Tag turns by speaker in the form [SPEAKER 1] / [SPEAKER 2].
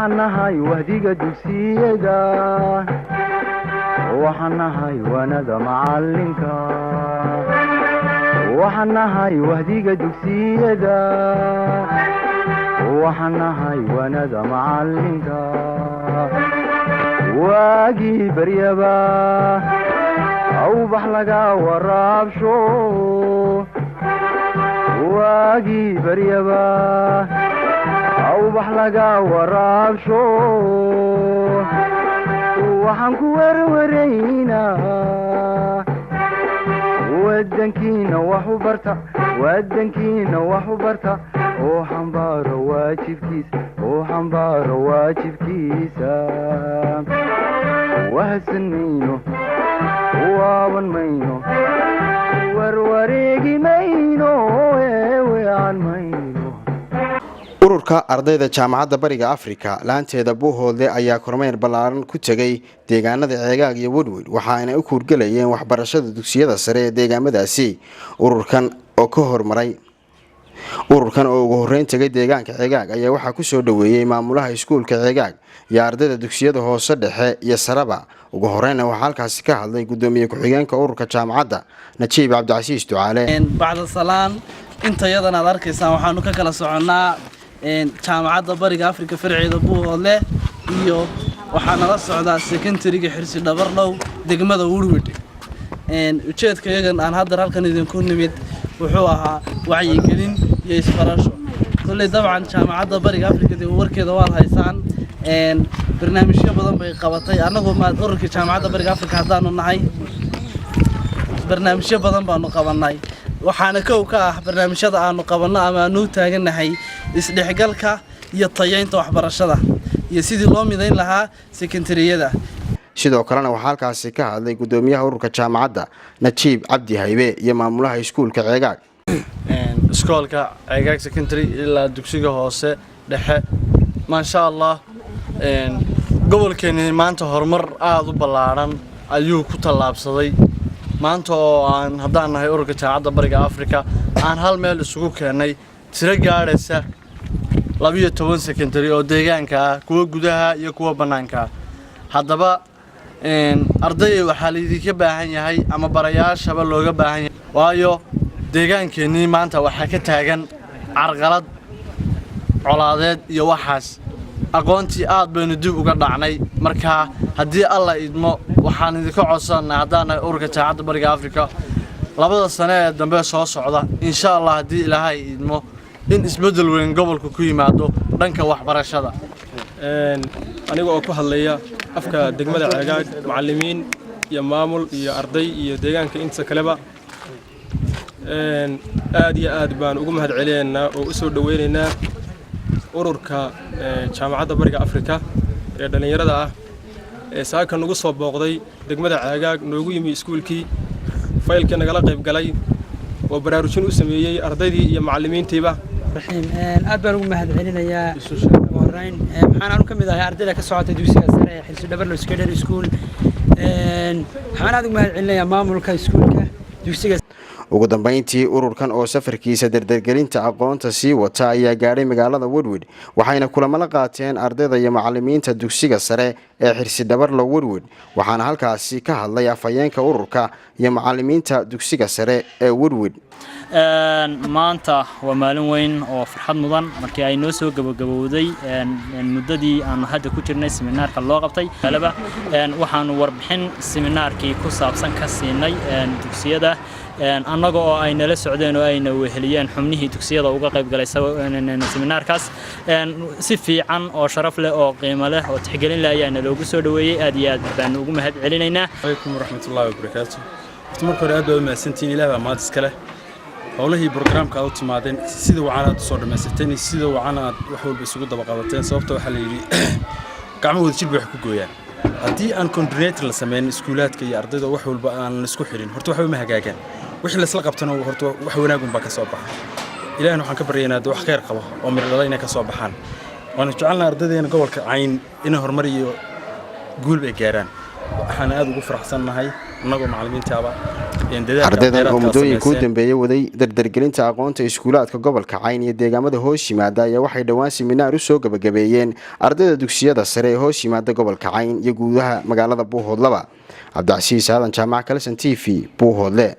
[SPEAKER 1] وحنهاي وهديك دوسيدا وحنهاي وانا معلمك وحنهاي وهديك دوسيدا وحنهاي وانا معلمك واجي بريبا أو بحلقة ورابشو واجي بريبا أو بحلقة ورابشو وحنكو ورورينا ودنكينا وحبرتا ودنكينا وحبرتا وحنبار واجب كيس وحنبار واجب كيسا وهسنينو وابن مينو وروريقي مينو وعن مينو
[SPEAKER 2] ururka ardayda jaamacadda bariga Afrika laanteeda Buuhoodle ayaa kormeer ballaaran ku tagay deegaanada Ceegaag iyo Woodwood waxaana ay u kurgalayeen waxbarashada dugsiyada sare ee deegaamadaasi ururkan oo ugu horeyn tagay deegaanka Ceegaag ayaa waxa ku soo dhaweeyay maamulaha iskuulka Ceegaag iyo ardayda dugsiyada hoose dhexe iyo saraba ugu horeyn waxa halkaas ka hadlay gudoomiye ku-xigeenka ururka jaamacadda Najiib Cabdicasiis Ducaale
[SPEAKER 3] bacda salaan inta yadan aad arkaysaan waxaanu ka kala soconaa jaamacadda bariga Afrika farceeda Buuhoodle iyo waxaana la socdaa secondary-ga Xirsi Dhabarlow degmada Woodwood ujeedkayagan aan hadda halkan idinku nimid wuxuu ahaa wacyigelin iyo isbarasho kulli dabcan jaamacadda bariga Afrika warkeeda waa haysaan barnaamijyo badan bay qabatay anagu ma ururka jaamacadda bariga Afrika hadaanu nahay barnaamijyo badan baanu qabanay waxaana ka ah barnaamijyada aanu qabanno ama aanu taaganahay isdhexgalka iyo tayeynta waxbarashada iyo sidii loo midayn lahaa secondary-yada
[SPEAKER 2] sidoo kalena waxa halkaas ka hadlay gudoomiyaha ururka jaamacadda Najiib Cabdi Haybe iyo maamulaha iskuulka Ceegaag
[SPEAKER 3] iskuulka Ceegaag secondary ilaa dugsiga hoose dhexe ma sha Allah gobolkeena maanta horumar aad u ballaaran ayuu ku talaabsaday maanta oo aan haddaan nahay ururka jaamacadda bariga Afrika aan hal meel isugu keenay tiro gaaraysa 12 secondary oo deegaanka ah kuwa gudaha iyo kuwa banaanka haddaba arday waxa la idinka baahan yahay ama barayaashaba looga baahan yahay waayo deegaankeenii maanta waxa ka taagan carqalad colaadeed iyo waxaas aqoontii aad baynu dib uga dhacnay marka haddii alla idmo waxaan idinka codsanahay haddaan ururka jaamacadda bariga Afrika labada sano ee dambe soo socda insha Allah haddii Ilaahay idmo in isbedel weyn gobolka ku yimaado dhanka waxbarashada
[SPEAKER 4] aniga oo ku hadlaya afka degmada Ceegaag macallimiin iyo maamul iyo arday iyo deegaanka inta kaleba aad iyo aad baan ugu mahadceleynaa oo u soo dhaweynaynaa ururka jaamacadda bariga Afrika ee dhalinyarada ah ee saaka nagu soo booqday degmada Ceegaag noogu yimi iskuulkii faylka nagala qayb galay oo baraarujin u sameeyay ardaydii iyo macallimiintiiba
[SPEAKER 5] aad baan ugu mahadcelinayaa horeyn waxaan ka mid ahay ardayda ka socotay dugsiga sare ee Xirsi Dhabarlow Secondary School waxaan aad ugu mahadcelinayaa maamulka iskuulka dugsiga
[SPEAKER 2] ugu dambeyntii ururkan oo safarkiisa dardargelinta aqoonta sii wata ayaa gaaray magaalada Woodwood waxayna kulamo la qaateen ardayda iyo macallimiinta dugsiga sare ee Xirsi Dhabarlow Woodwood waxaana halkaasi ka hadlay afayeenka ururka iyo macallimiinta dugsiga sare ee Woodwood
[SPEAKER 6] maanta waa maalin weyn oo farxad mudan markii ay noo soo gabagabowday muddadii aanu hadda ku jirnay seminaarka loo qabtay galaba waxaanu warbixin seminaarkii ku saabsan ka siinay dugsiyada annaga oo ay nala socdeen oo ayna weheliyeen xubnihii dugsiyada uga qayb galay seminaarkaas si fiican oo sharaf leh oo qiimo leh oo tixgelin leh ayaa loogu soo dhaweeyay aad iyo aad baan ugu mahadcelinaynaa
[SPEAKER 4] alaykum waraxmatullaahi wabarakaatuh marka hore aad baa u mahadsantiin ilaahay maad iska leh howlahii barnaamijka aad u timaadeen sida wacan aad soo dhamaysateen sida wacan aad wax walba isugu daba qabateen sababta waxa la yiri gacmo wada jir wax ku gooyaan haddii aan coordinator la sameyn iskuulaadka iyo ardayda wax walba aan la isku xirin horta wax ma hagaagaan wixii la isla qabtana horta wax wanaag un baa ka soo baxay ilaahay waxaan ka baryaynaa wax khayr qabo oo mir dhalayna ka soo baxaan waan jecelnahay ardaydeena gobolka Cayn inay horumar iyo guul ay gaaraan waxaan aad ugu faraxsanahay annagoo macallimiintaaba
[SPEAKER 2] ardaydan oo muddooyinka u dambeeyay waday dardargelinta aqoonta iskuulaadka gobolka Cayn iyo deegaamada hoos yimaada ayaa waxay dhawaan siminaar u soo gabagabeeyeen ardayda dugsiyada sare ee hoos yimaada gobolka Cayn iyo gudaha magaalada Buuhoodlaba. Cabdicasiis Aadan Jaamac Kalsan TV Buuhoodle.